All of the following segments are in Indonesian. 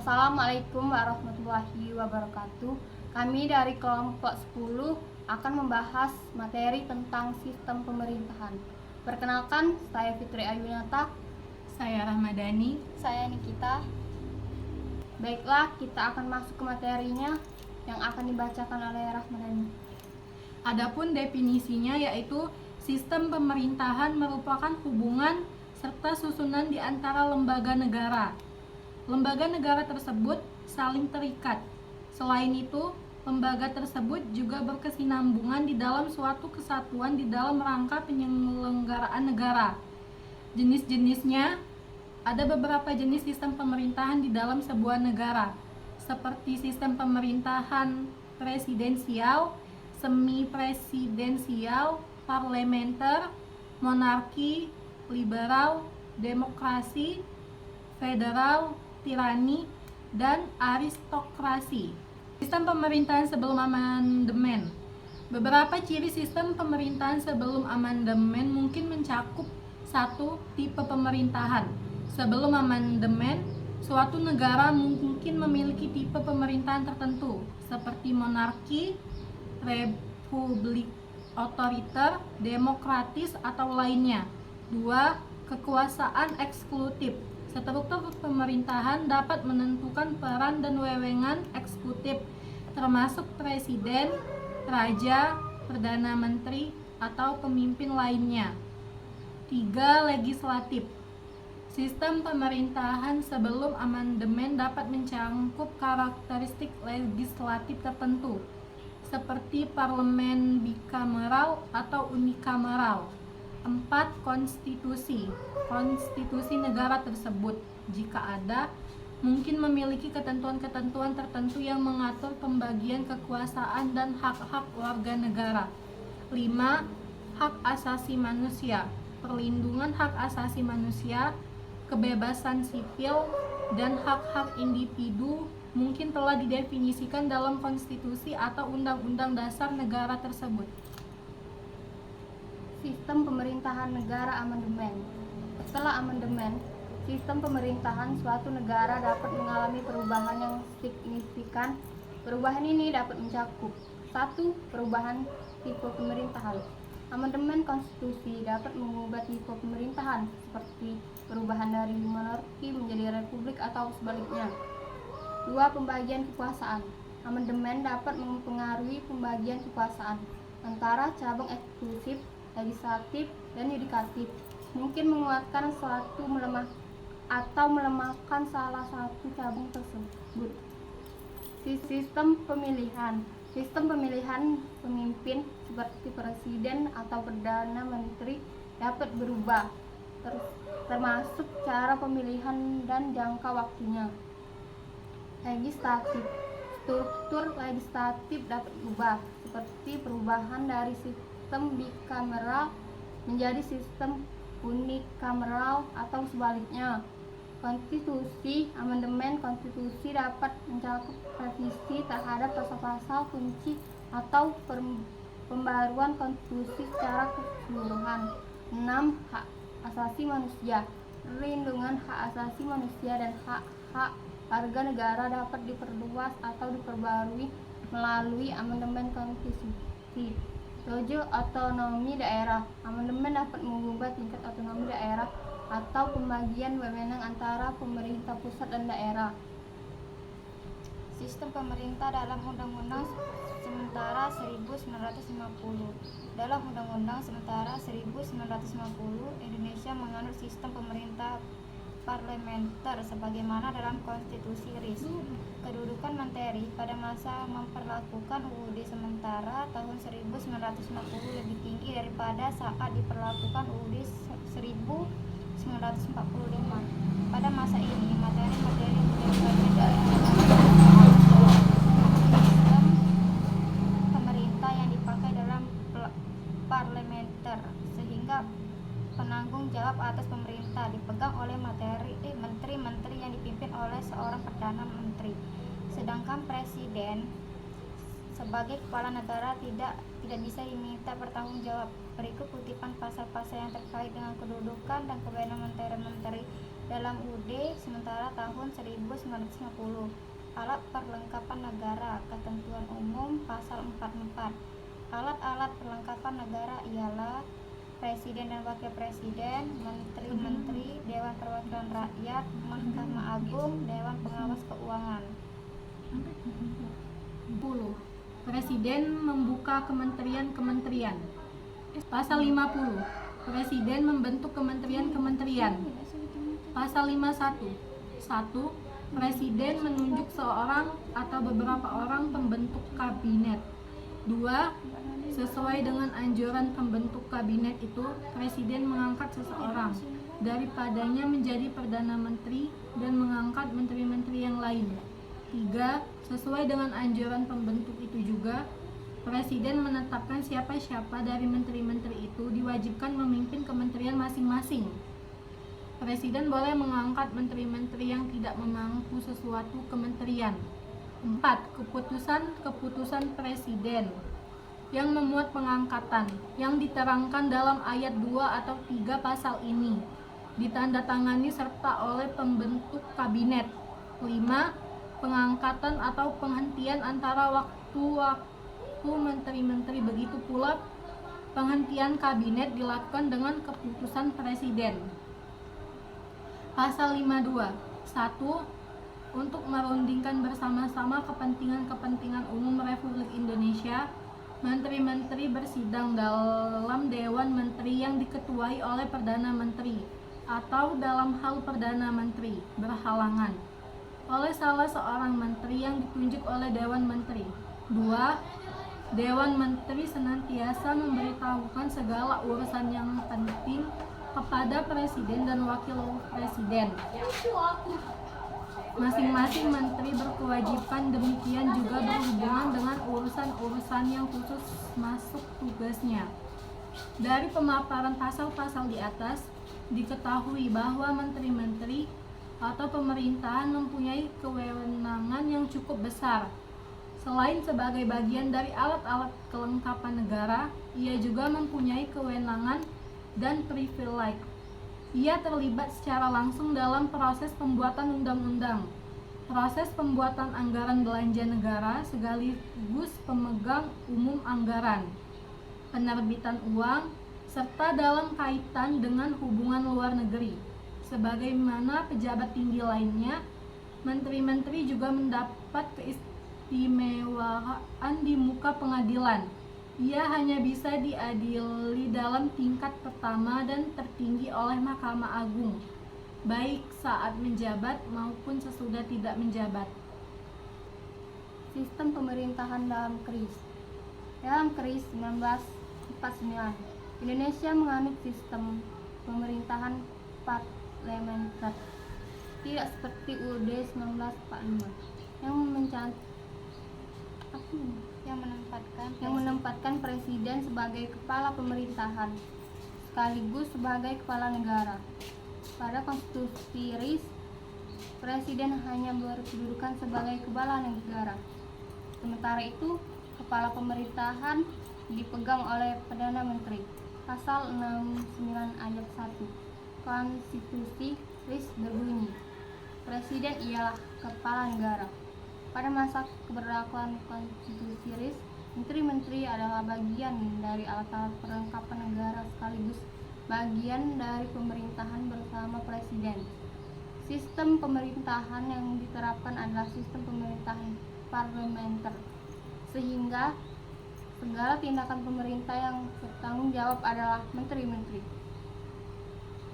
Assalamualaikum warahmatullahi wabarakatuh. Kami dari kelompok 10 akan membahas materi tentang sistem pemerintahan. Perkenalkan, saya Fitri Ayunata. Saya Rahmadani. Saya Nikita. Baiklah, kita akan masuk ke materinya yang akan dibacakan oleh Rahmadani. Adapun definisinya yaitu sistem pemerintahan merupakan hubungan serta susunan di antara lembaga negara. Lembaga negara tersebut saling terikat. Selain itu, lembaga tersebut juga berkesinambungan di dalam suatu kesatuan di dalam rangka penyelenggaraan negara. Jenis-jenisnya, ada beberapa jenis sistem pemerintahan di dalam sebuah negara, seperti sistem pemerintahan presidensial, semi-presidensial, parlementer, monarki, liberal, demokrasi, federal, tirani, dan aristokrasi. Sistem pemerintahan sebelum amandemen. Beberapa ciri sistem pemerintahan sebelum amandemen mungkin mencakup: 1. Tipe pemerintahan. Sebelum amandemen, suatu negara mungkin memiliki tipe pemerintahan tertentu, seperti monarki, republik otoriter, demokratis, atau lainnya. 2. Kekuasaan eksekutif. Struktur pemerintahan dapat menentukan peran dan wewengan eksekutif, termasuk presiden, raja, perdana menteri, atau pemimpin lainnya. 3. Legislatif. Sistem pemerintahan sebelum amandemen dapat mencakup karakteristik legislatif tertentu, seperti parlemen bikameral atau unikameral. 4. Konstitusi. Konstitusi negara tersebut, jika ada, mungkin memiliki ketentuan-ketentuan tertentu yang mengatur pembagian kekuasaan dan hak-hak warga negara. 5. Hak asasi manusia. Perlindungan hak asasi manusia, kebebasan sipil, dan hak-hak individu mungkin telah didefinisikan dalam konstitusi atau undang-undang dasar negara tersebut. Sistem pemerintahan negara amandemen. Setelah amandemen, sistem pemerintahan suatu negara dapat mengalami perubahan yang signifikan. Perubahan ini dapat mencakup: 1. Perubahan tipe pemerintahan. Amandemen konstitusi dapat mengubah tipe pemerintahan, seperti perubahan dari monarki menjadi republik atau sebaliknya. 2. Pembagian kekuasaan. Amandemen dapat mempengaruhi pembagian kekuasaan antara cabang eksekutif, legislatif, dan yudikatif, mungkin menguatkan suatu melemahkan salah satu cabang tersebut. Sistem pemilihan. Sistem pemilihan pemimpin seperti presiden atau perdana menteri dapat berubah, termasuk cara pemilihan dan jangka waktunya. Legislatif. Struktur legislatif dapat berubah, seperti perubahan dari sistem bikameral menjadi sistem unikameral atau sebaliknya. Konstitusi. Amandemen konstitusi dapat mencakup revisi terhadap pasal-pasal kunci atau pembaruan konstitusi secara keseluruhan. 6. Hak asasi manusia. Perlindungan hak asasi manusia dan hak-hak warga negara dapat diperluas atau diperbarui melalui amandemen konstitusi. 7. Otonomi daerah. Amandemen dapat mengubah tingkat otonomi daerah atau pembagian wewenang antara pemerintah pusat dan daerah. Sistem pemerintah dalam Undang-Undang Sementara 1950. Dalam Undang-Undang Sementara 1950, Indonesia menganut sistem pemerintah parlementer sebagaimana dalam konstitusi RIS. Kedudukan materi pada masa memperlakukan UUD sementara tahun 1950 lebih tinggi daripada saat diperlakukan UUD 1945. Pada masa ini, materi-materi menjadi dari sistem pemerintah yang dipakai dalam parlementer, sehingga penanggung jawab atas pemerintah dipegang oleh menteri-menteri yang dipimpin oleh seorang perdana menteri. Sedangkan presiden sebagai kepala negara tidak bisa diminta bertanggung jawab. Berikut kutipan pasal-pasal yang terkait dengan kedudukan dan kewenangan menteri-menteri dalam UUD sementara tahun 1950. Alat perlengkapan negara, ketentuan umum pasal 44. Alat-alat perlengkapan negara ialah Presiden dan Wakil Presiden, Menteri-Menteri, Dewan Perwakilan Rakyat, Mahkamah Agung, Dewan Pengawas Keuangan. 10. Presiden membuka kementerian-kementerian. Pasal 50. Presiden membentuk kementerian-kementerian. Pasal 51. 1. Presiden menunjuk seorang atau beberapa orang pembentuk kabinet. 2. Sesuai dengan anjuran pembentuk kabinet itu, Presiden mengangkat seseorang daripadanya menjadi Perdana Menteri dan mengangkat menteri-menteri yang lain. 3. Sesuai dengan anjuran pembentuk itu juga, Presiden menetapkan siapa-siapa dari menteri-menteri itu diwajibkan memimpin kementerian masing-masing. Presiden boleh mengangkat menteri-menteri yang tidak memangku sesuatu kementerian. 4. Keputusan Presiden yang memuat pengangkatan yang diterangkan dalam ayat 2 atau 3 pasal ini ditandatangani serta oleh pembentuk kabinet. 5. Pengangkatan atau penghentian antara waktu menteri-menteri, begitu pula penghentian kabinet dilakukan dengan keputusan Presiden. Pasal 52. 1. Untuk merundingkan bersama-sama kepentingan-kepentingan umum Republik Indonesia, menteri-menteri bersidang dalam Dewan Menteri yang diketuai oleh Perdana Menteri atau dalam hal Perdana Menteri berhalangan oleh salah seorang menteri yang ditunjuk oleh Dewan Menteri. 2. Dewan Menteri senantiasa memberitahukan segala urusan yang penting kepada Presiden dan Wakil Presiden. Masing-masing menteri berkewajiban demikian juga berhubungan dengan urusan-urusan yang khusus masuk tugasnya. Dari pemaparan pasal-pasal di atas, diketahui bahwa menteri-menteri atau pemerintahan mempunyai kewenangan yang cukup besar. Selain sebagai bagian dari alat-alat kelengkapan negara, ia juga mempunyai kewenangan dan privilege. Ia terlibat secara langsung dalam proses pembuatan undang-undang, proses pembuatan anggaran belanja negara sekaligus pemegang umum anggaran, penerbitan uang, serta dalam kaitan dengan hubungan luar negeri. Sebagaimana pejabat tinggi lainnya, menteri-menteri juga mendapat keistimewaan di muka pengadilan. Ia hanya bisa diadili dalam tingkat pertama dan tertinggi oleh Mahkamah Agung, baik saat menjabat maupun sesudah tidak menjabat. Sistem pemerintahan dalam KRIS. Dalam KRIS 1949, Indonesia menganut sistem pemerintahan parlementer, tidak seperti UUD 1945 yang menempatkan presiden sebagai kepala pemerintahan sekaligus sebagai kepala negara. Pada konstitusi RIS, presiden hanya berkedudukan sebagai kepala negara. Sementara itu, kepala pemerintahan dipegang oleh Perdana Menteri. Pasal 69 ayat 1 Konstitusi RIS berbunyi, Presiden ialah kepala negara. Pada masa keberlakuan Konstitusi RIS, menteri-menteri adalah bagian dari alat-alat perlengkapan negara sekaligus bagian dari pemerintahan bersama Presiden. Sistem pemerintahan yang diterapkan adalah sistem pemerintahan parlementer, sehingga segala tindakan pemerintah yang bertanggung jawab adalah menteri-menteri.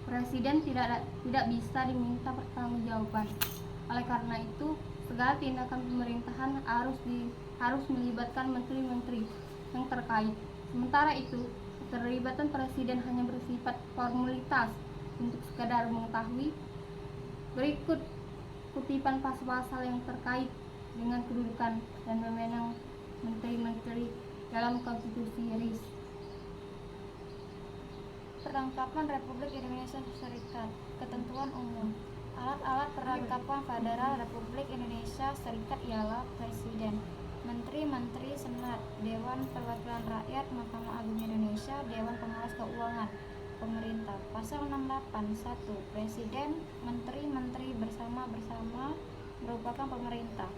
Presiden tidak bisa diminta pertanggungjawaban. Oleh karena itu, segala tindakan pemerintahan harus melibatkan menteri-menteri yang terkait. Sementara itu, keterlibatan presiden hanya bersifat formalitas untuk sekadar mengetahui. Berikut kutipan pasal-pasal yang terkait dengan kedudukan dan wewenang menteri-menteri dalam Konstitusi RIS. Perlengkapan Republik Indonesia Serikat. Ketentuan umum. Alat-alat perlengkapan Federal Republik Indonesia Serikat ialah Presiden, Menteri-Menteri, Senat, Dewan Perwakilan Rakyat, Mahkamah Agung Indonesia, Dewan Pengawas Keuangan. pemerintah. Pasal 68. 1. Presiden, menteri-menteri bersama-bersama merupakan pemerintah.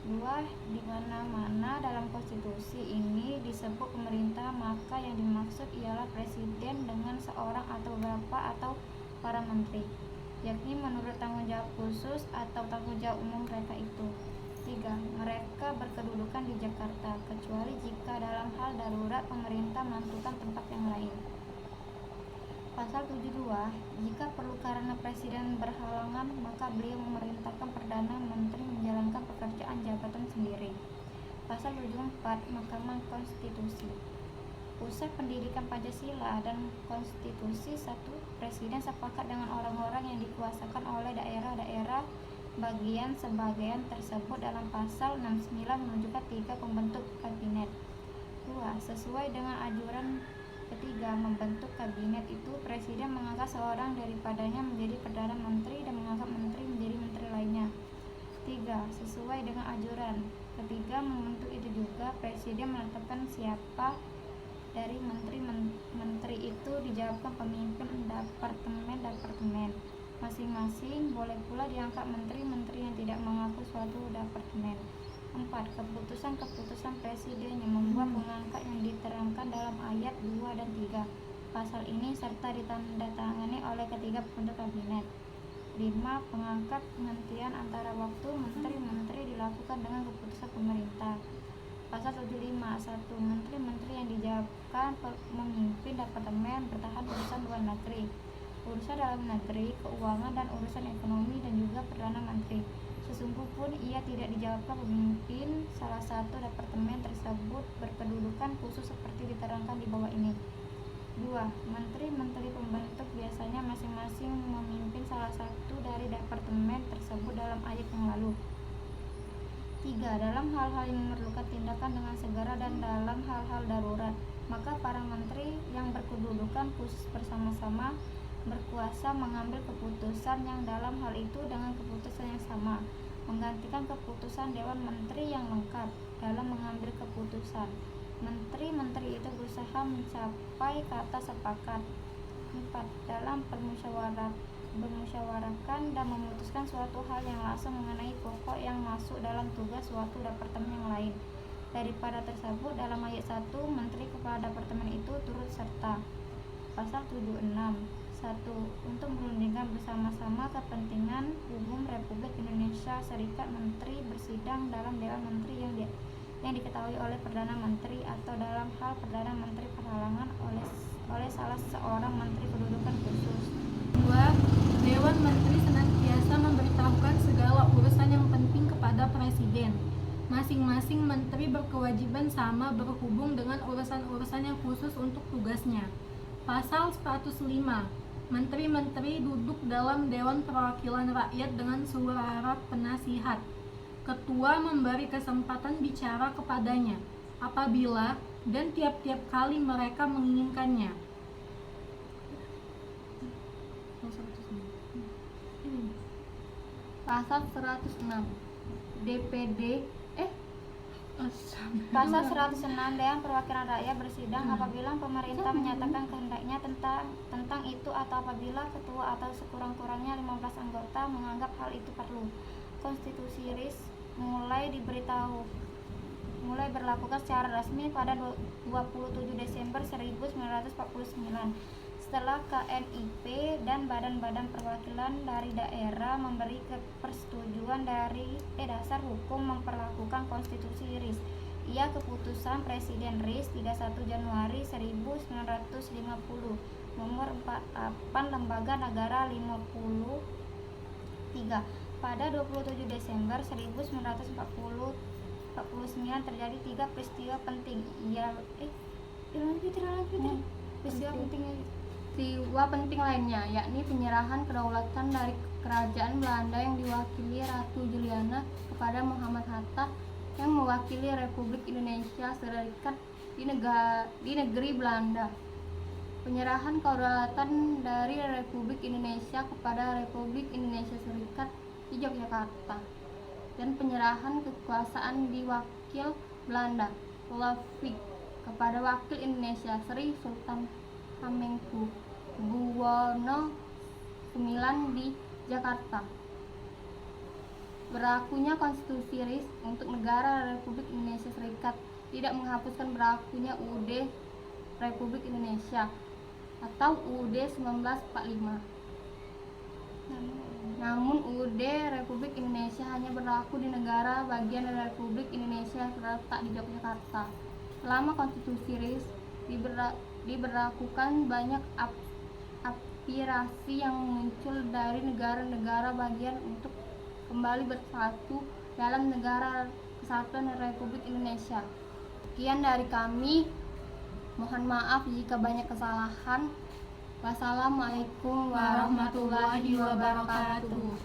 2. Di mana-mana dalam konstitusi ini disebut pemerintah, maka yang dimaksud ialah presiden dengan seorang atau beberapa atau para menteri, yakni menurut tanggung jawab khusus atau tanggung jawab umum mereka itu. 3. Mereka berkedudukan di Jakarta, kecuali jika dalam hal darurat pemerintah menentukan tempat yang lain. Pasal 72. Jika perlu karena presiden berhalangan, maka beliau memerintahkan Perdana Menteri menjalankan pekerjaan jabatan sendiri. Pasal 74. Mahkamah Konstitusi. Pusat Pendidikan Pancasila dan Konstitusi. 1. Presiden sepakat dengan orang-orang yang dikuasakan oleh daerah-daerah bagian sebagian tersebut dalam pasal 69 menunjukkan 3 pembentuk kabinet. 2. Sesuai dengan anjuran ketiga membentuk kabinet itu, presiden mengangkat seorang daripadanya menjadi Perdana Menteri dan mengangkat menteri menjadi menteri lainnya. 3. Sesuai dengan anjuran ketiga membentuk itu juga, presiden menetapkan siapa dari menteri-menteri itu dijawabkan pemimpin departemen masing-masing. Boleh pula diangkat menteri-menteri yang tidak mengaku suatu departemen. 4. Keputusan-keputusan presiden yang membuat pengangkat yang diterangkan dalam ayat 2 dan 3 pasal ini serta ditandatangani oleh ketiga pembentuk kabinet. 5. Pengangkat kementerian antara waktu menteri-menteri dilakukan dengan keputusan pemerintah. Pasal 75. 1. Menteri-menteri yang dijawabkan memimpin departemen bertahan urusan luar negeri, urusan dalam negeri, keuangan dan urusan ekonomi, dan juga Perdana Menteri. Sesungguh pun ia tidak dijawabkan pemimpin salah satu departemen tersebut berkedudukan khusus seperti diterangkan di bawah ini. 2. Menteri-menteri pembentuk biasanya masing-masing memimpin salah satu dari departemen tersebut dalam ayat yang lalu. 3. Dalam hal-hal yang memerlukan tindakan dengan segera dan dalam hal-hal darurat, maka para menteri yang berkedudukan khusus bersama-sama berkuasa mengambil keputusan yang dalam hal itu dengan keputusan yang sama, menggantikan keputusan Dewan Menteri yang lengkap dalam mengambil keputusan. Menteri-menteri itu berusaha mencapai kata sepakat. 4. Dalam bermusyawarahkan dan memutuskan suatu hal yang langsung mengenai pokok yang masuk dalam tugas suatu departemen yang lain. Daripada tersebut, dalam ayat 1, menteri kepala departemen itu turut serta. Pasal 76. 1. Untuk merundingkan bersama-sama kepentingan umum Republik Indonesia Serikat, menteri bersidang dalam Dewan Menteri yang diketahui oleh Perdana Menteri, atau dalam hal Perdana Menteri berhalangan oleh salah seorang menteri kedudukan khusus. 2. Dewan Menteri senantiasa memberitahukan segala urusan yang penting kepada presiden. Masing-masing menteri berkewajiban sama berhubung dengan urusan-urusan yang khusus untuk tugasnya. Pasal 105. Menteri-menteri duduk dalam Dewan Perwakilan Rakyat dengan suara penasihat. Ketua memberi kesempatan bicara kepadanya apabila dan tiap-tiap kali mereka menginginkannya. Pasal 106. DPD Pasal 106. Dewan Perwakilan Rakyat bersidang apabila pemerintah menyatakan kehendaknya tentang itu atau apabila ketua atau sekurang-kurangnya 15 anggota menganggap hal itu perlu. Konstitusi RIS mulai berlakukan secara resmi pada 27 Desember 1949 setelah KNIP dan badan-badan perwakilan dari daerah memberi persetujuan dari dasar hukum memperlakukan konstitusi RIS. Ia keputusan Presiden RIS 31 Januari 1950 nomor 48 Lembaga Negara 53. Pada 27 Desember 1949 terjadi 3 peristiwa penting. Peristiwa penting lainnya, yakni penyerahan kedaulatan dari kerajaan Belanda yang diwakili Ratu Juliana kepada Muhammad Hatta yang mewakili Republik Indonesia Serikat di negeri Belanda. Penyerahan kedaulatan dari Republik Indonesia kepada Republik Indonesia Serikat di Yogyakarta, dan penyerahan kekuasaan di wakil Belanda Sulawesi kepada wakil Indonesia Sri Sultan Hamengkubuwono Buwono IX di Jakarta. Berlakunya konstitusi RIS untuk negara Republik Indonesia Serikat tidak menghapuskan berlakunya UUD Republik Indonesia atau UUD 1945. Namun UUD Republik Indonesia hanya berlaku di negara bagian dari Republik Indonesia yang terletak di Yogyakarta. Selama konstitusi RIS diberlakukan, banyak aspirasi yang muncul dari negara-negara bagian untuk kembali bersatu dalam negara kesatuan Republik Indonesia. Sekian dari kami. Mohon maaf jika banyak kesalahan. Wassalamualaikum warahmatullahi wabarakatuh.